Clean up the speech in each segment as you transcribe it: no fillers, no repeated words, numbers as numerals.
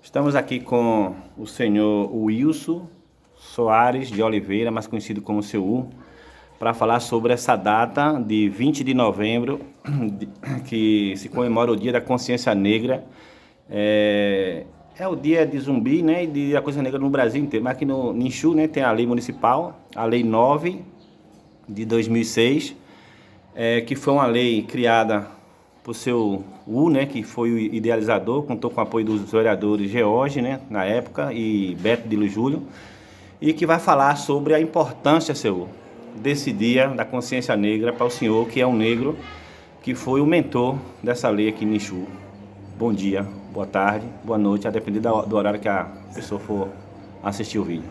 Estamos aqui com o senhor Wilson Soares de Oliveira, mais conhecido como seu U, para falar sobre essa data de 20 de novembro, que se comemora o Dia da Consciência Negra. É o dia de Zumbi, né, e de da Consciência Negra no Brasil inteiro. Mas aqui no Ninchu, né, tem a lei municipal, a Lei 9 de 2006, que foi uma lei criada por seu U, né, que foi o idealizador, contou com o apoio dos vereadores George, né, na época, e Beto de Júlio, e que vai falar sobre a importância, seu U, desse Dia da Consciência Negra para o senhor, que é um negro, que foi o mentor dessa lei aqui em Ninchu. Bom dia, boa tarde, boa noite, a depender do horário que a pessoa for assistir o vídeo.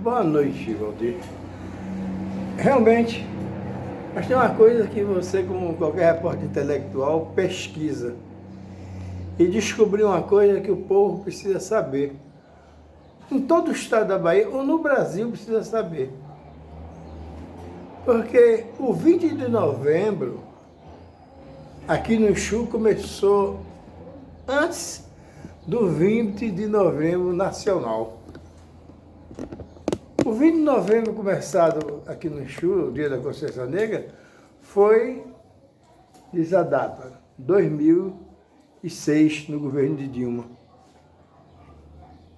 Boa noite, Valdir. Realmente, mas tem uma coisa que você, como qualquer repórter intelectual, pesquisa e descobriu uma coisa que o povo precisa saber. Em todo o estado da Bahia, ou no Brasil, precisa saber. Porque o 20 de novembro, aqui no Ninchu, começou antes do 20 de novembro nacional. O 20 de novembro, começado aqui no Ninchu, o Dia da Consciência Negra, foi, diz a data, 2006, no governo de Dilma.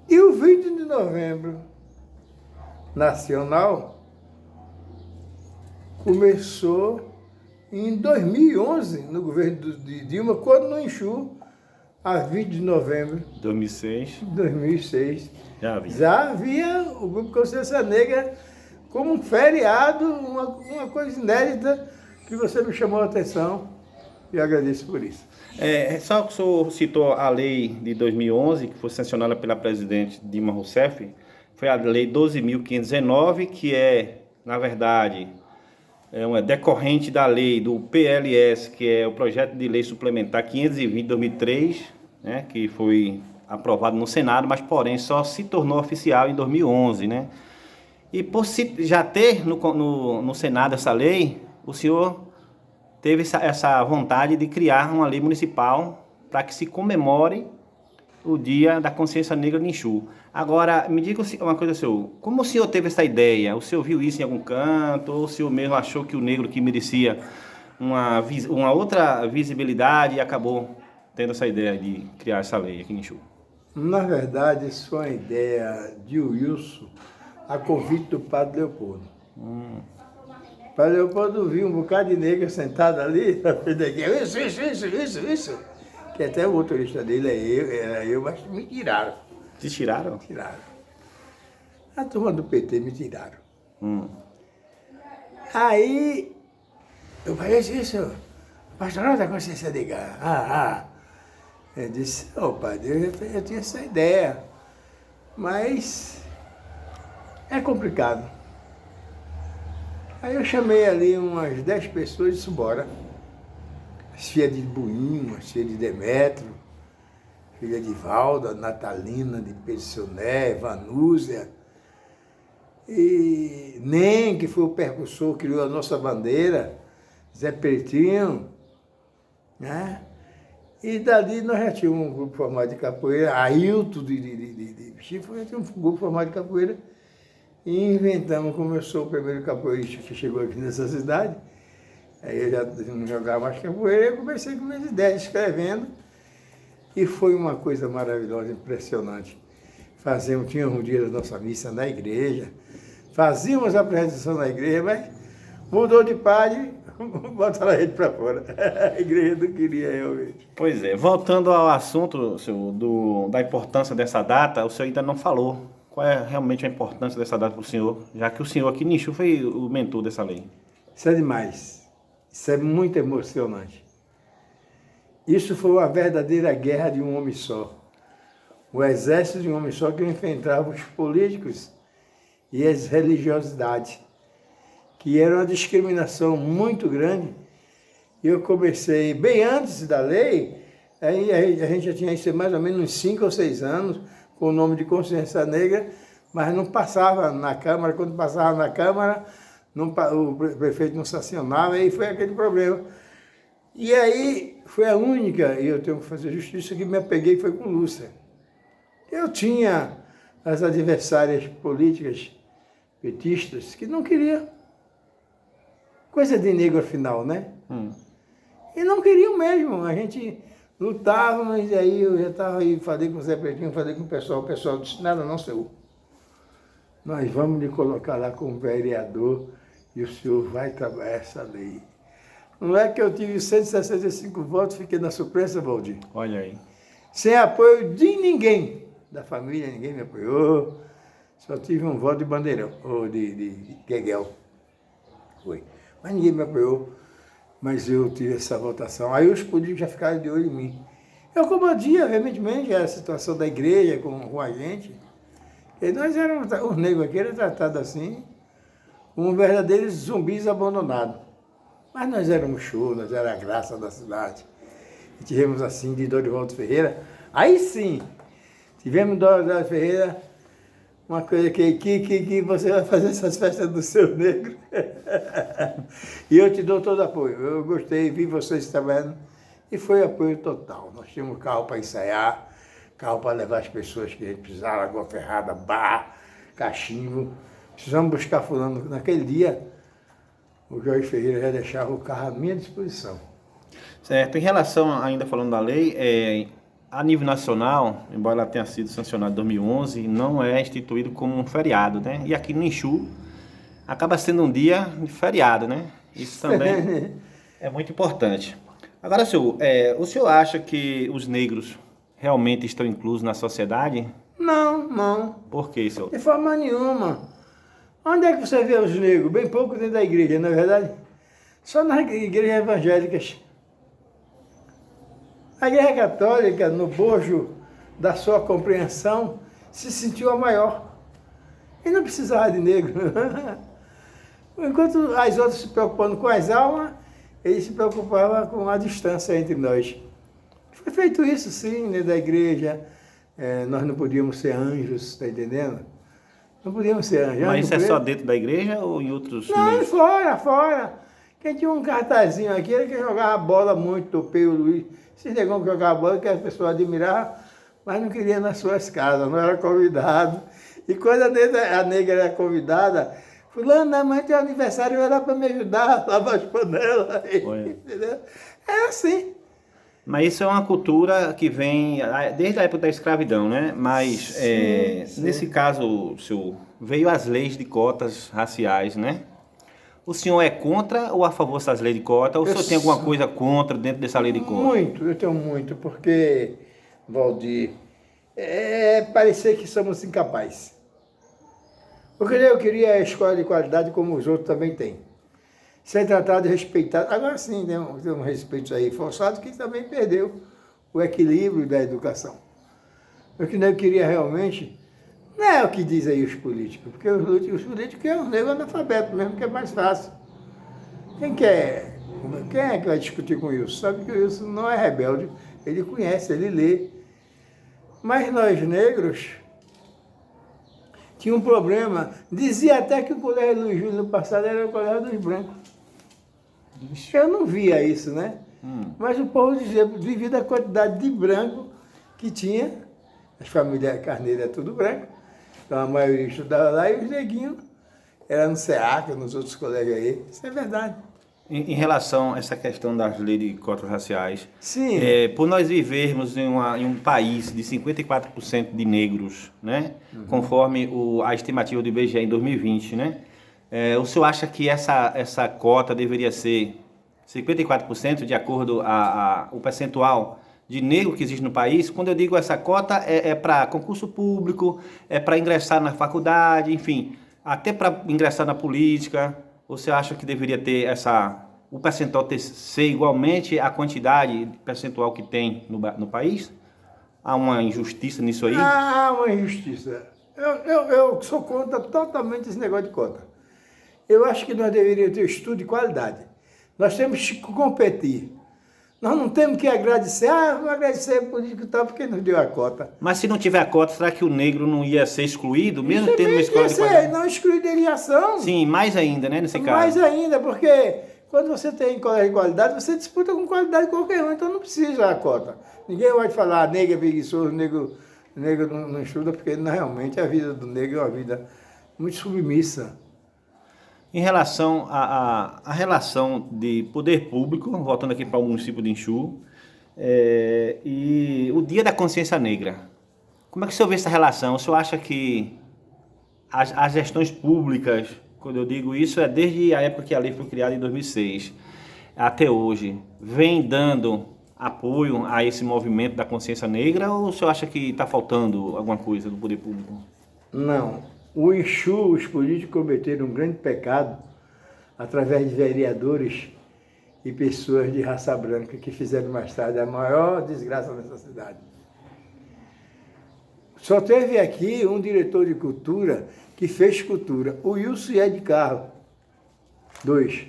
E o 20 de novembro nacional começou em 2011, no governo de Dilma, quando no Ninchu, a 20 de novembro 2006, já havia o Grupo Consciência Negra como um feriado, uma coisa inédita que você me chamou a atenção e agradeço por isso. Só que o senhor citou a lei de 2011, que foi sancionada pela presidente Dilma Rousseff, foi a lei 12.519, que na verdade, uma decorrente da lei do PLS, que é o Projeto de Lei Suplementar 520 de 2003, né, que foi aprovado no Senado, mas porém só se tornou oficial em 2011, né? E por já ter no Senado essa lei, o senhor teve essa vontade de criar uma lei municipal para que se comemore o Dia da Consciência Negra no Ninchu. Agora, me diga uma coisa, senhor, como o senhor teve essa ideia? O senhor viu isso em algum canto? Ou o senhor mesmo achou que o negro que merecia uma outra visibilidade e acabou tendo essa ideia de criar essa lei aqui em Ninchu? Na verdade, isso foi uma ideia de Wilson, a convite do Padre Leopoldo. O Padre Leopoldo viu um bocado de negro sentado ali, isso. Que até o motorista dele era eu, mas me tiraram. Te tiraram? Tiraram. A turma do PT me tiraram. Aí, eu falei isso, Pastoral da Consciência Negra. Eu disse, padre, eu tinha essa ideia, mas é complicado. Aí eu chamei ali umas 10 pessoas e disse, bora. As filhas de Buinho, as filhas de Demétrio, filha de Valda, Natalina, de Pessoné, Vanúzia, e Nem, que foi o percussor que criou a nossa bandeira, Zé Pertinho, né? E dali nós já tínhamos um grupo formado de capoeira, Ailton de Chifre, já tínhamos um grupo formado de capoeira, e inventamos, começou o primeiro capoeirista que chegou aqui nessa cidade. Aí eu já não jogava mais capoeira, eu comecei com minhas ideias, escrevendo, e foi uma coisa maravilhosa, impressionante. Tínhamos um dia da nossa missa na igreja, fazíamos a apresentação na igreja, mas mudou de padre, botaram a gente para fora. A igreja não queria realmente. Pois é, voltando ao assunto, senhor, da importância dessa data, o senhor ainda não falou. Qual é realmente a importância dessa data para o senhor, já que o senhor aqui em Ninchu foi o mentor dessa lei? Isso é demais. Isso é muito emocionante. Isso foi uma verdadeira guerra de um homem só. O exército de um homem só que enfrentava os políticos e as religiosidades, que era uma discriminação muito grande. Eu comecei bem antes da lei, aí a gente já tinha isso mais ou menos uns 5 ou 6 anos, com o nome de Consciência Negra, mas não passava na Câmara. Quando passava na Câmara, o prefeito não sancionava, e foi aquele problema. E aí foi a única, e eu tenho que fazer justiça, que me apeguei foi com Lúcia. Eu tinha as adversárias políticas petistas que não queriam. Coisa de negro afinal, né? E não queriam mesmo. A gente lutava, mas aí eu já estava aí, falei com o Zé Pretinho, falei com o pessoal disse, nada não, senhor. Nós vamos lhe colocar lá como vereador e o senhor vai trabalhar essa lei. Não é que eu tive 165 votos, fiquei na suplência, Valdir. Olha aí. Sem apoio de ninguém. Da família, ninguém me apoiou. Só tive um voto de Bandeirão, ou de Gueguel. Foi. Mas ninguém me apoiou. Mas eu tive essa votação. Aí os políticos já ficaram de olho em mim. Eu combatia veementemente a situação da igreja com a gente. E nós éramos, os negros aqui eram tratados assim, como verdadeiros zumbis abandonados. Mas nós éramos show, nós éramos a graça da cidade. E tivemos assim de Dorivaldo Ferreira. Aí sim, tivemos Dorivaldo Ferreira, uma coisa que você vai fazer essas festas do seu negro. E eu te dou todo apoio. Eu gostei, vi vocês trabalhando e foi apoio total. Nós tínhamos carro para ensaiar, carro para levar as pessoas que a gente precisava, Lagoa Ferrada, bar, cachimbo. Precisamos buscar fulano. Naquele dia, o Jorge Ferreira já deixava o carro à minha disposição. Certo. Em relação, ainda falando da lei, a nível nacional, embora ela tenha sido sancionada em 2011, não é instituído como um feriado, né? E aqui no Exu, acaba sendo um dia de feriado, né? Isso também é muito importante. Agora, senhor, o senhor acha que os negros realmente estão inclusos na sociedade? Não, não. Por quê, senhor? De forma nenhuma. Onde é que você vê os negros? Bem pouco dentro da igreja, não é verdade? Só nas igrejas evangélicas. A igreja católica, no bojo da sua compreensão, se sentiu a maior. E não precisava de negro. Enquanto as outras se preocupando com as almas, ele se preocupava com a distância entre nós. Foi feito isso, sim, dentro da igreja. Nós não podíamos ser anjos, está entendendo? Não podíamos ser anjos. Mas isso é só dentro da igreja ou em outros Não, meios? fora. Quem tinha um cartazinho aqui, era que jogava bola muito, Topei, o Luiz. Esses negão que jogavam bola, que as pessoas admiravam, mas não queriam nas suas casas, não era convidado. E quando a negra era convidada, fulano, amanhã tem aniversário, vai lá para me ajudar, lavar as panelas. Entendeu? É assim. Mas isso é uma cultura que vem desde a época da escravidão, né? Mas, Sim. nesse caso, senhor, veio as leis de cotas raciais, né? O senhor é contra ou a favor dessas leis de cota? Ou o senhor tem alguma coisa contra dentro dessa lei de cota? Muito, eu tenho muito, porque, Valdir, parecer que somos incapazes. Porque eu queria a escola de qualidade como os outros também têm. Ser tratado e respeitado. Agora sim, tem um respeito aí forçado que também perdeu o equilíbrio da educação. O que eu queria realmente, não é o que diz aí os políticos, porque os políticos é um negro analfabeto mesmo, que é mais fácil. Quem é que vai discutir com o Wilson? Sabe que o Wilson não é rebelde, ele conhece, ele lê. Mas nós negros tínhamos um problema, dizia até que o Colégio Luiz Júlio no passado era o Colégio dos Brancos. Eu não via isso, né? Mas o povo dizia, devido à quantidade de branco que tinha, as famílias carneiras tudo branco, então a maioria estudava lá e os neguinhos eram no SEAC, nos outros colégios aí. Isso é verdade. Em relação a essa questão das leis de cotas raciais, Sim. Por nós vivermos em um país de 54% de negros, né? Conforme a estimativa do IBGE em 2020, né? O senhor acha que essa cota deveria ser 54% de acordo o percentual de negro que existe no país? Quando eu digo essa cota, é para concurso público, é para ingressar na faculdade, enfim, até para ingressar na política. Você acha que deveria ter o percentual ser igualmente a quantidade percentual que tem no país? Há uma injustiça nisso aí? Há uma injustiça. Eu sou contra totalmente esse negócio de cota. Eu acho que nós deveríamos ter estudo de qualidade. Nós temos que competir. Nós não temos que agradecer, vamos agradecer o político tal porque nos deu a cota. Mas se não tiver a cota, será que o negro não ia ser excluído, mesmo tendo uma escola de qualidade? Não excluído de ação. Sim, mais ainda, né, nesse caso. Mais ainda, porque quando você tem colégio de qualidade, você disputa com qualidade qualquer um, então não precisa a cota. Ninguém vai te falar, negro é preguiçoso, negro o negro não estuda porque realmente a vida do negro é uma vida muito submissa. Em relação à relação de poder público, voltando aqui para o município de Inchu, e o Dia da Consciência Negra, como é que o senhor vê essa relação? O senhor acha que as gestões públicas, quando eu digo isso, é desde a época que a lei foi criada em 2006, até hoje, vem dando apoio a esse movimento da consciência negra, ou o senhor acha que está faltando alguma coisa do poder público? Não. O Exu, os políticos cometeram um grande pecado através de vereadores e pessoas de raça branca que fizeram mais tarde a maior desgraça nessa cidade. Só teve aqui um diretor de cultura que fez cultura, o Wilson de Carro. 2.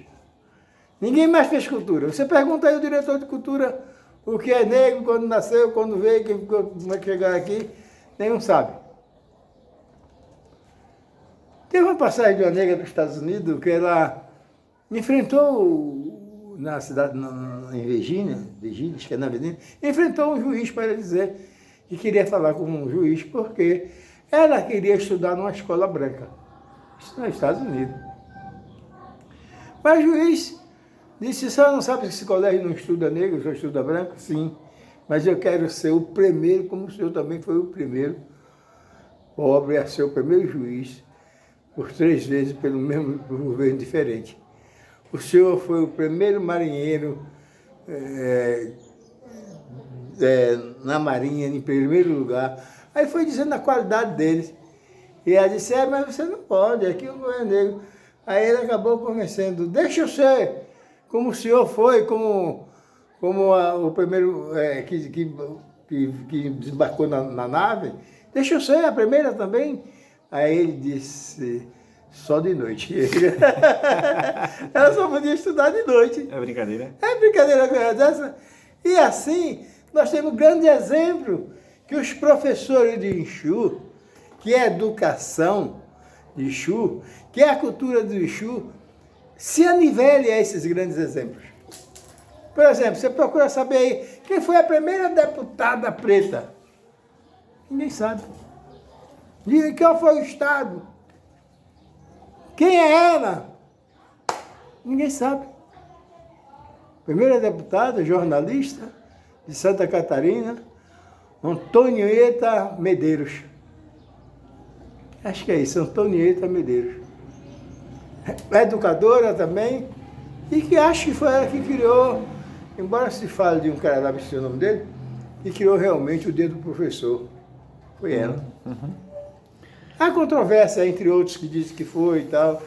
Ninguém mais fez cultura. Você pergunta aí o diretor de cultura o que é negro, quando nasceu, quando veio, como é que chegaram aqui, nenhum sabe. Teve uma passagem de uma negra dos Estados Unidos que ela enfrentou na cidade, em Virgínia, acho que é na Virgínia, enfrentou um juiz para dizer que queria falar com um juiz porque ela queria estudar numa escola branca. Isso nos Estados Unidos. Mas o juiz disse, você não sabe que esse colégio não estuda negro, só estuda branco? Sim, mas eu quero ser o primeiro, como o senhor também foi o primeiro pobre a ser o primeiro juiz por 3 vezes pelo mesmo governo diferente. O senhor foi o primeiro marinheiro na Marinha, em primeiro lugar. Aí foi dizendo a qualidade deles. E ela disse, mas você não pode, aqui o governo é negro. Aí ele acabou convencendo, deixa eu ser, como o senhor foi, como o primeiro que desembarcou na nave, deixa eu ser a primeira também. Aí ele disse, só de noite. Ela só podia estudar de noite. É brincadeira? É brincadeira com ela dessa. E assim, nós temos um grande exemplo que os professores de Exu, que é a educação de Exu, que é a cultura do Exu, se anivele a esses grandes exemplos. Por exemplo, você procura saber aí, quem foi a primeira deputada preta? Ninguém sabe. De qual foi o estado? Quem é ela? Ninguém sabe. Primeira deputada, jornalista de Santa Catarina, Antonieta Medeiros. Acho que é isso, Antonieta Medeiros. É educadora também, e que acho que foi ela que criou, embora se fale de um cara lá, esqueci o nome dele, que criou realmente o Dia do Professor. Foi ela. Uhum. Há controvérsia entre outros que dizem que foi e tal,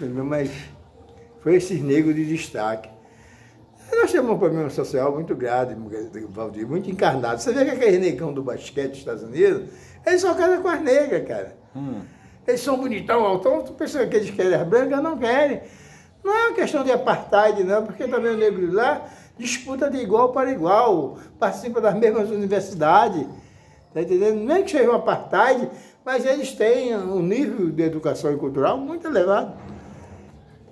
mas foi esses negros de destaque. Nós temos um problema social muito grave, Valdir, muito encarnado. Você vê que aquele negão do basquete dos Estados Unidos, eles só casam com as negras, cara. Eles são bonitão, altão, tu pensa que eles querem as brancas? Não querem. Não é uma questão de apartheid, não, porque também o negro lá disputa de igual para igual, participa das mesmas universidades. Tá entendendo? Não é que seja um apartheid, mas eles têm um nível de educação e cultural muito elevado.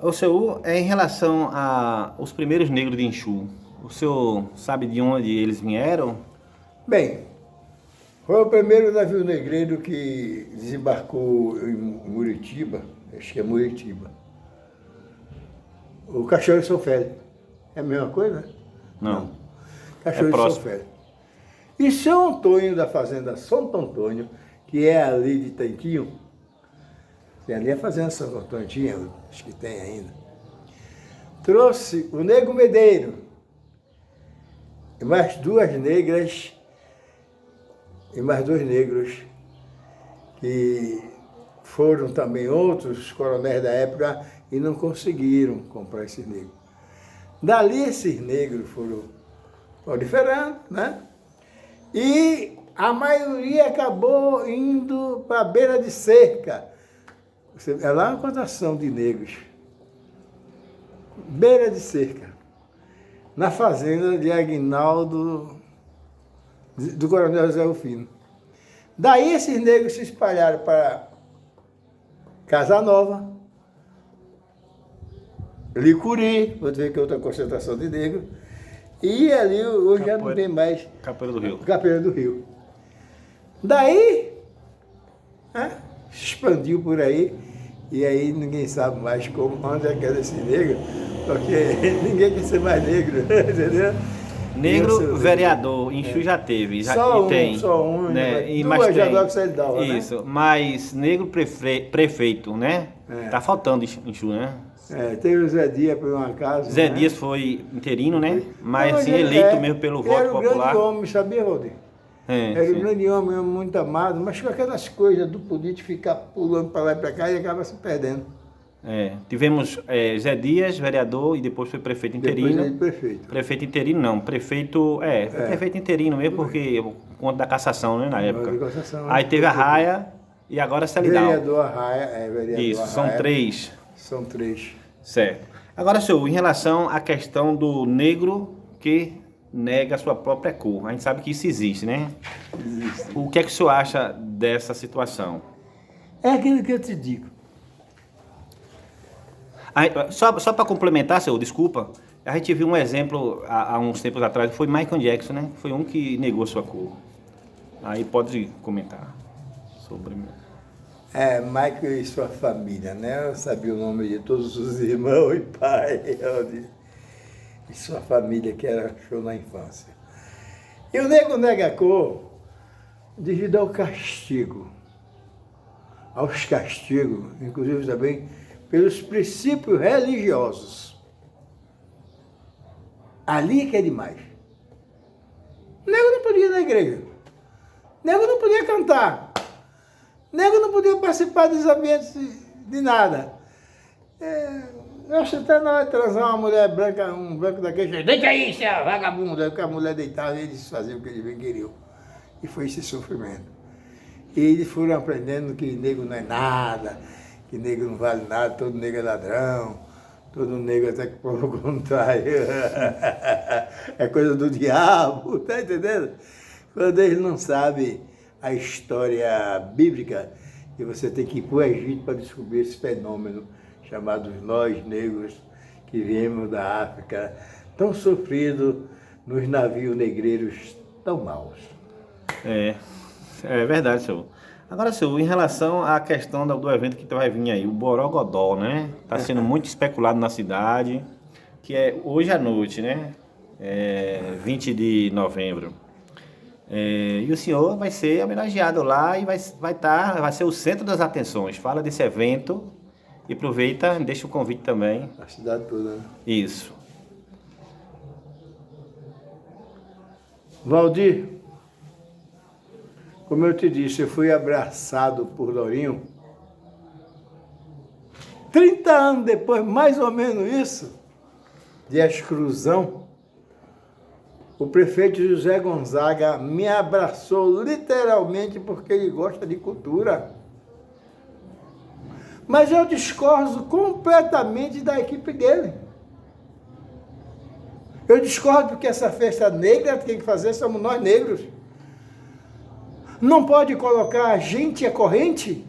O senhor, em relação aos primeiros negros de Exu, o senhor sabe de onde eles vieram? Bem, foi o primeiro navio negreiro que desembarcou em Muritiba, acho que é Muritiba. O Cachoeiro de São Félix. É a mesma coisa, né? Não. Cachoeiro de São Félix. E São Antônio, da fazenda Santo Antônio, que é ali de Tanquinho, tem ali a fazenda Santo Antônio, tinha, acho que tem ainda, trouxe o Nego Medeiro, e mais 2 negras, e mais 2 negros, que foram também outros coronéis da época e não conseguiram comprar esses negros. Dali esses negros foram proliferando, né? E a maioria acabou indo para a beira de cerca. É lá uma plantação de negros. Beira de cerca. Na fazenda de Aguinaldo, do Coronel José Rufino. Daí esses negros se espalharam para Casa Nova, Licuri, vou ver que é outra concentração de negros, e ali hoje já não tem mais... Capoeira do Rio. Capoeira do Rio. Daí, né, se expandiu por aí, e aí ninguém sabe mais onde é que era esse negro, porque ninguém quer ser mais negro, entendeu? Negro vereador, em Chu já teve, Só e tem, só um, né? E duas mas já tem, dá que você dava, né? isso, mas negro prefeito, né? É. Tá faltando em Chu, né? Teve o Zé Dias por um acaso. Zé né? Dias foi interino, né? Mas Não, assim, ele eleito mesmo pelo ele voto era um popular. grande homem, sabia, Valdir? Era um Sim. grande homem, muito amado, mas com aquelas coisas do político ficar pulando para lá e para cá e acaba se perdendo. Tivemos Zé Dias, vereador, e depois foi prefeito interino. Depois ele prefeito. Prefeito interino não, prefeito, foi prefeito interino mesmo, porque por conta da cassação, né, na época. Aí teve a Raia e agora a Celidão. Vereador Arraia, vereador Isso, Arraia. são três. São três. Certo. Agora, senhor, em relação à questão do negro que nega a sua própria cor, a gente sabe que isso existe, né? Existe. O que é que o senhor acha dessa situação? É aquilo que eu te digo. Só para complementar, senhor, desculpa, a gente viu um exemplo há uns tempos atrás, foi Michael Jackson, né? Foi um que negou a sua cor. Aí pode comentar sobre... Michael e sua família, né? Eu sabia o nome de todos os irmãos e pai e sua família que era show na infância. E o nego nega a cor devido ao castigo, aos castigos, inclusive também pelos princípios religiosos. Ali que é demais. O nego não podia ir na igreja. O nego não podia cantar. O nego não podia participar dos ambientes de nada. Eu acho até na hora de transar uma mulher branca, um branco daquele, deita aí, seu vagabundo. Aí a mulher deitava e eles faziam o que eles bem queriam. E foi esse sofrimento. E eles foram aprendendo que negro não é nada, que negro não vale nada, todo negro é ladrão, todo negro até que por o contrário é coisa do diabo, tá entendendo? Quando eles não sabem a história bíblica, e você tem que ir para o Egito para descobrir esse fenômeno chamado nós negros, que viemos da África, tão sofrido nos navios negreiros tão maus. É verdade, senhor. Agora, senhor, em relação à questão do evento que vai vir aí, o Borogodó, né? Está sendo muito especulado na cidade, que é hoje à noite, né? 20 de novembro. E o senhor vai ser homenageado lá e vai ser o centro das atenções. Fala desse evento e aproveita e deixa o convite também. A cidade toda, né? Isso. Valdir, como eu te disse, eu fui abraçado por Dorinho. 30 anos depois, mais ou menos isso, de exclusão, o prefeito José Gonzaga me abraçou literalmente porque ele gosta de cultura. Mas eu discordo completamente da equipe dele. Eu discordo porque essa festa negra tem que fazer, somos nós negros. Não pode colocar a gente à corrente,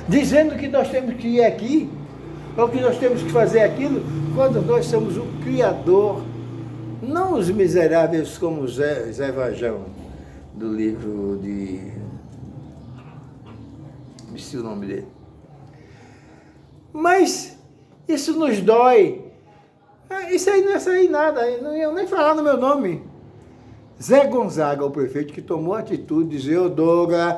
dizendo que nós temos que ir aqui, ou que nós temos que fazer aquilo, quando nós somos o Criador, não os miseráveis como Zé Vajão, do livro de... esqueci o nome dele. Mas isso nos dói. Isso aí não é sair nada, eu não ia nem falar no meu nome. Zé Gonzaga, o prefeito, que tomou a atitude de dizer, ô Douglas,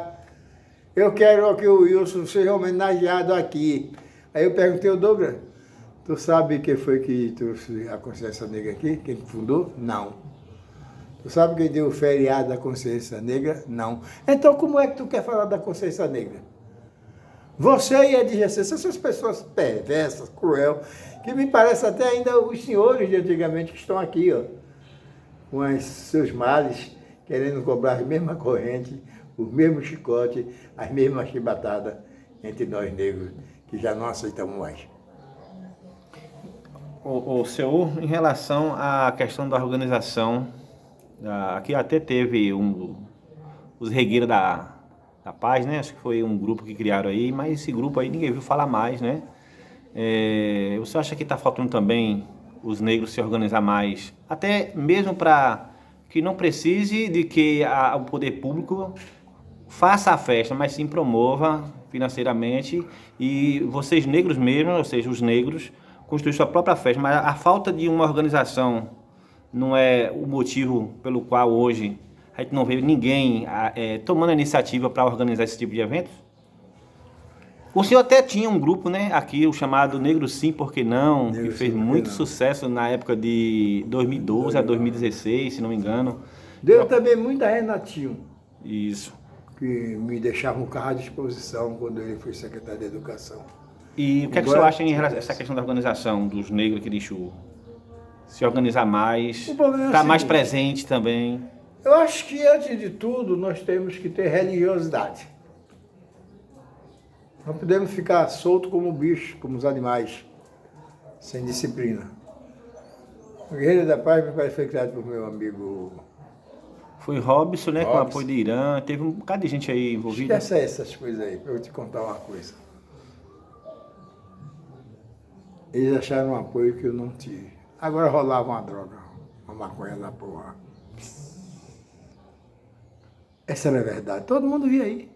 eu quero que o Wilson seja homenageado aqui. Aí eu perguntei, ô Douglas, tu sabe quem foi que trouxe a consciência negra aqui? Quem fundou? Não. Tu sabe quem deu o feriado da consciência negra? Não. Então como é que tu quer falar da consciência negra? Você e a DGC, essas pessoas perversas, cruel, que me parece até ainda os senhores de antigamente que estão aqui, ó, com os seus males, querendo cobrar a mesma corrente, o mesmo chicote, as mesmas chibatadas entre nós negros, que já não aceitamos mais. O senhor, em relação à questão da organização, aqui até teve os regueiros da Paz, né? Acho que foi um grupo que criaram aí, mas esse grupo aí ninguém viu falar mais, né? Você acha que está faltando também os negros se organizar mais, até mesmo para que não precise de que o poder público faça a festa, mas sim promova financeiramente e vocês negros mesmo, ou seja, os negros, construir sua própria festa. Mas a falta de uma organização não é o motivo pelo qual hoje a gente não vê ninguém tomando a iniciativa para organizar esse tipo de eventos? O senhor até tinha um grupo, né, aqui, o chamado Negro Sim, Por Que Não, Negro que fez Sim, Por Que muito Não. sucesso na época de 2012 a 2016, se não me engano. Deu também muito a Renatinho, Isso. que me deixava um carro à disposição quando ele foi secretário de Educação. E o que é que o senhor acha em relação a essa questão da organização dos negros aqui de Exu? Se organizar mais, O problema é o estar mais seguinte, presente também. eu acho que, antes de tudo, nós temos que ter religiosidade. Não podemos ficar solto como bicho, como os animais, sem disciplina. O Guerreiro da Paz, meu pai, foi criado por meu amigo. Foi Robson, né, com o Robson. apoio de Irã, teve um bocado de gente aí envolvida. Esquece essas coisas aí, para eu te contar uma coisa. Eles acharam um apoio que eu não tive. Agora rolava uma droga, uma maconha da porra. Essa era a verdade, todo mundo via aí.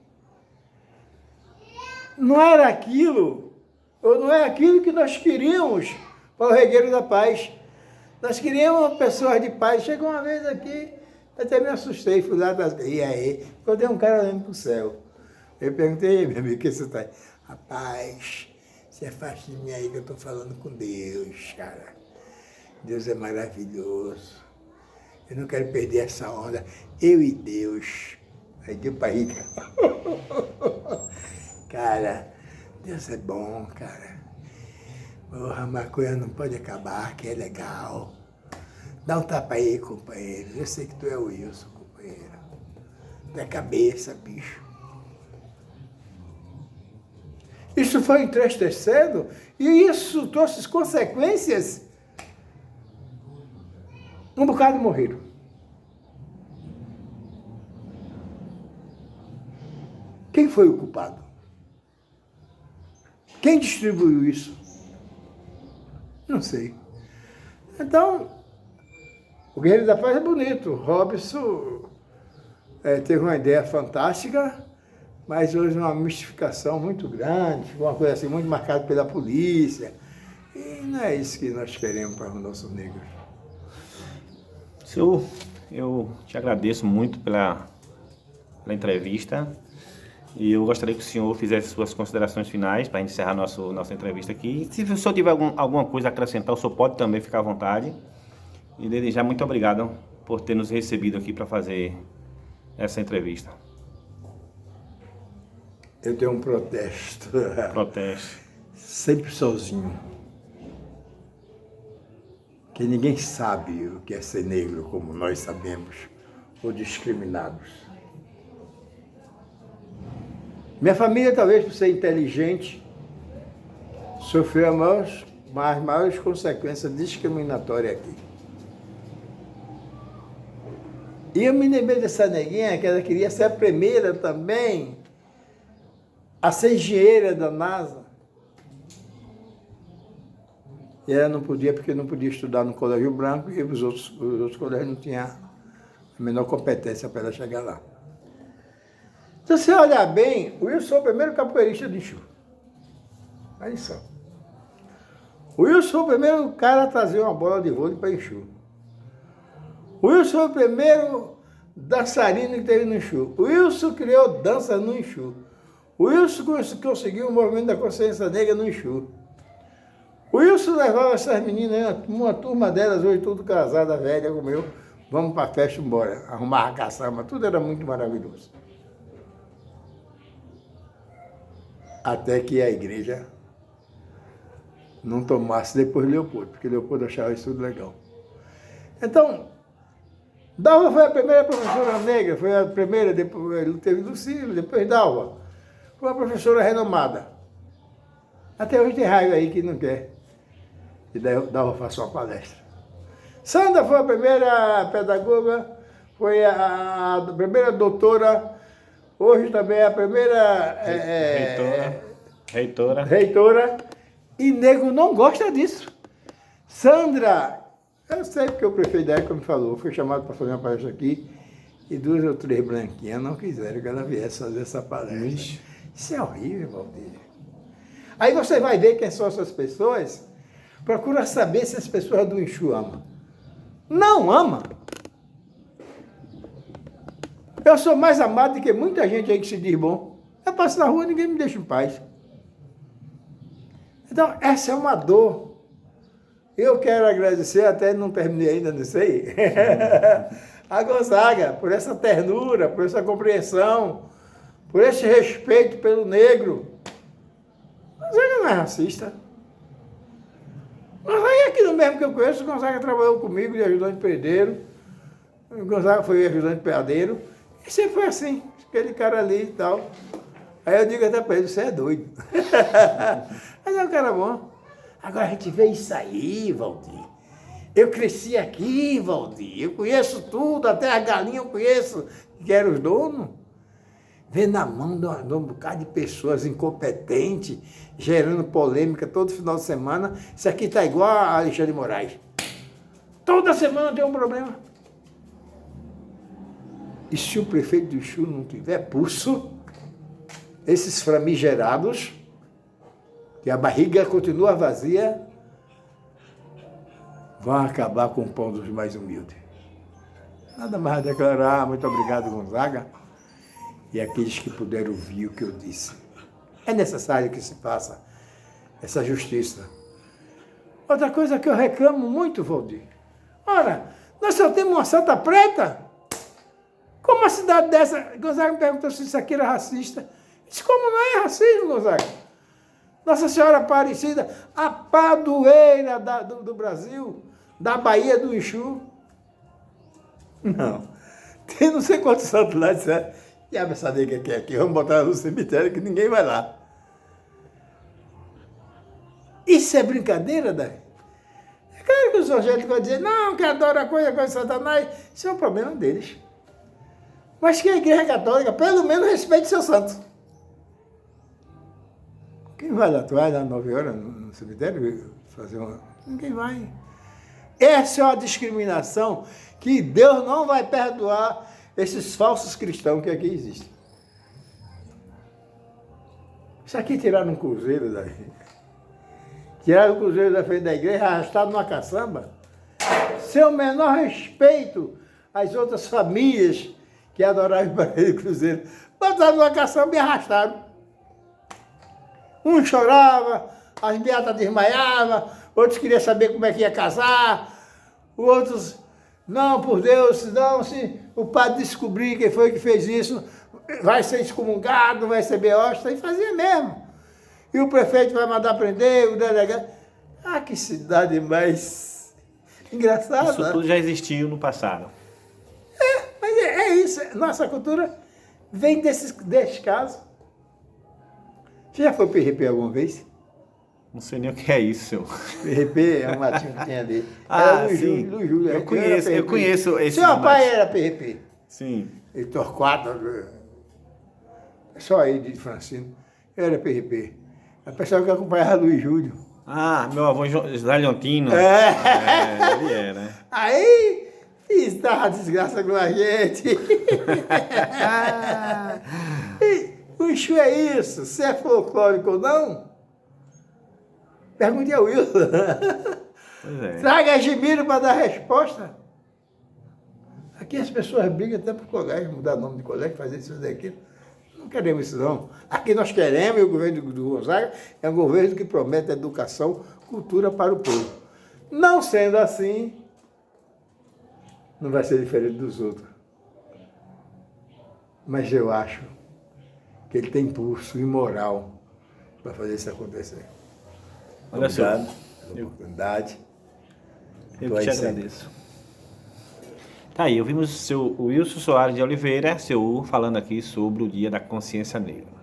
Não era aquilo, ou não é aquilo que nós queríamos para o Regueiro da Paz. Nós queríamos pessoas de paz. Chegou uma vez aqui, até me assustei, fui lá, e aí, encontrei um cara olhando para o céu. Eu perguntei, meu amigo, o que você está aí? Rapaz, se afaste de mim aí que eu estou falando com Deus, cara. Deus é maravilhoso. Eu não quero perder essa onda. Eu e Deus. Aí deu para rir, cara. Cara, Deus é bom, cara. Porra, a maconha não pode acabar, que é legal. Dá um tapa aí, companheiro. Eu sei que tu é o Wilson, companheiro. Tu é cabeça, bicho. Isso foi entristecendo e isso trouxe consequências. Um bocado morreram. Quem foi o culpado? Quem distribuiu isso? Não sei. Então, o Guerreiro da Paz é bonito. Robson teve uma ideia fantástica, mas hoje uma mistificação muito grande, ficou uma coisa assim muito marcada pela polícia. E não é isso que nós queremos para os nossos negros. Senhor, eu te agradeço muito pela entrevista. E eu gostaria que o senhor fizesse suas considerações finais para encerrar nossa entrevista aqui. Se o senhor tiver alguma coisa a acrescentar, o senhor pode também ficar à vontade. E desde já, muito obrigado por ter nos recebido aqui para fazer essa entrevista. Eu tenho um protesto. Protesto. Sempre sozinho. Que ninguém sabe o que é ser negro como nós sabemos, ou discriminados. Minha família, talvez por ser inteligente, sofreu as maiores consequências discriminatórias aqui. E eu me lembrei dessa neguinha, que ela queria ser a primeira também a ser engenheira da NASA. E ela não podia, porque não podia estudar no Colégio Branco, e os outros colégios não tinham a menor competência para ela chegar lá. Se você olhar bem, o Wilson é o primeiro capoeirista de Exu. Olha só. O Wilson foi o primeiro cara a trazer uma bola de vôlei para Exu. O Wilson foi o primeiro dançarino que teve no Exu. O Wilson criou dança no Exu. O Wilson conseguiu o movimento da consciência negra no Exu. O Wilson levava essas meninas, uma turma delas, hoje tudo casada, velha como eu, vamos para a festa, embora, arrumar a caçamba, tudo era muito maravilhoso. Até que a igreja não tomasse depois de Leopoldo, porque Leopoldo achava isso tudo legal. Então, Dalva foi a primeira professora negra, foi a primeira, depois teve Lucílio, depois Dalva. Foi uma professora renomada. Até hoje tem raiva aí que não quer que Dalva faça uma palestra. Sandra foi a primeira pedagoga, foi a primeira doutora. Hoje também é a primeira reitora. E nego não gosta disso. Sandra Eu sei porque o prefeito da época me falou, foi chamado para fazer uma palestra aqui, e 2 ou 3 branquinhas não quiseram que ela viesse fazer essa palestra. Ixi. Isso é horrível, Valdir. Aí você vai ver quem são essas pessoas, procura saber se as pessoas do Exu amam. Não ama. Eu sou mais amado do que muita gente aí que se diz bom. Eu passo na rua e ninguém me deixa em paz. Então, essa é uma dor. Eu quero agradecer, até não terminei ainda, não sei, a Gonzaga, por essa ternura, por essa compreensão, por esse respeito pelo negro. Gonzaga não é racista. Gonzaga é aquilo mesmo que eu conheço. Gonzaga trabalhou comigo de ajudante pedreiro. Gonzaga foi ajudante peadeiro. E sempre foi assim, aquele cara ali e tal. Aí eu digo até para ele, você é doido. Mas é um cara bom. Agora a gente vê isso aí, Valdir. Eu cresci aqui, Valdir. Eu conheço tudo, até a galinha eu conheço, que eram os donos. Vê na mão de um bocado de pessoas incompetentes, gerando polêmica todo final de semana. Isso aqui está igual a Alexandre de Moraes. Toda semana tem um problema. E se o prefeito do Exu não tiver pulso, esses famigerados, que a barriga continua vazia, vão acabar com o pão dos mais humildes. Nada mais a declarar. Muito obrigado, Gonzaga, e aqueles que puderam ouvir o que eu disse. É necessário que se faça essa justiça. Outra coisa que eu reclamo muito, Valdir. Ora, nós só temos uma Santa Preta. Como uma cidade dessa... Gonzaga me perguntou se isso aqui era racista. Eu disse, como não é racismo, Gonzaga? Nossa Senhora Aparecida, a padroeira do Brasil, da Bahia do Exu. Não. Tem não sei quantos santos lá, disseram, e a saber o que é aqui, vamos botar no cemitério que ninguém vai lá. Isso é brincadeira, daí? É claro que os evangélicos vão dizer, não, que adora a coisa de Satanás. Isso é um problema deles. Mas que a Igreja Católica, pelo menos, respeite seus santos. Quem vai lá toalha, às 9 horas no cemitério, fazer uma... Ninguém vai. Essa é uma discriminação que Deus não vai perdoar esses falsos cristãos que aqui existem. Isso aqui tiraram um cruzeiro daí. Tiraram o cruzeiro da frente da igreja, arrastado numa caçamba. Sem o menor respeito às outras famílias que adoravam o barulho do cruzeiro. Botaram numa caçamba e arrastaram. Um chorava, as beatas desmaiavam, outros queriam saber como é que ia casar, outros, não, por Deus, não, se o padre descobrir quem foi que fez isso, vai ser excomungado, vai ser beósta, e fazia mesmo. E o prefeito vai mandar prender, o delegado. Ah, que cidade mais engraçada. Isso tudo já existiu no passado. Mas é isso, nossa cultura vem desse caso. Você já foi PRP alguma vez? Não sei nem o que é isso, seu. PRP é um matinho que tinha dele. Ah, Luiz sim. Júlio, Eu conheço esse. Seu pai era PRP. Sim. Ele Torquato, só aí de Francino. Eu era PRP. A pessoa que acompanhava Luiz Júlio. Ah, meu avô José Leontino. Ele é, né? Aí, estava desgraça com a gente. O Exu é isso. Se é folclórico ou não, pergunte ao Wilson. Pois é. Traga a Gemiro para dar resposta. Aqui as pessoas brigam até por colégio, mudar nome de colégio, fazer isso, fazer aquilo. Não queremos isso, não. Aqui nós queremos, e o governo do Gonzaga é um governo que promete educação, cultura para o povo. Não sendo assim, não vai ser diferente dos outros. Mas eu acho que ele tem impulso e moral para fazer isso acontecer. Olha só. Obrigado pela oportunidade. Eu te agradeço. Tá aí, ouvimos o Wilson Soares de Oliveira, seu falando aqui sobre o Dia da Consciência Negra.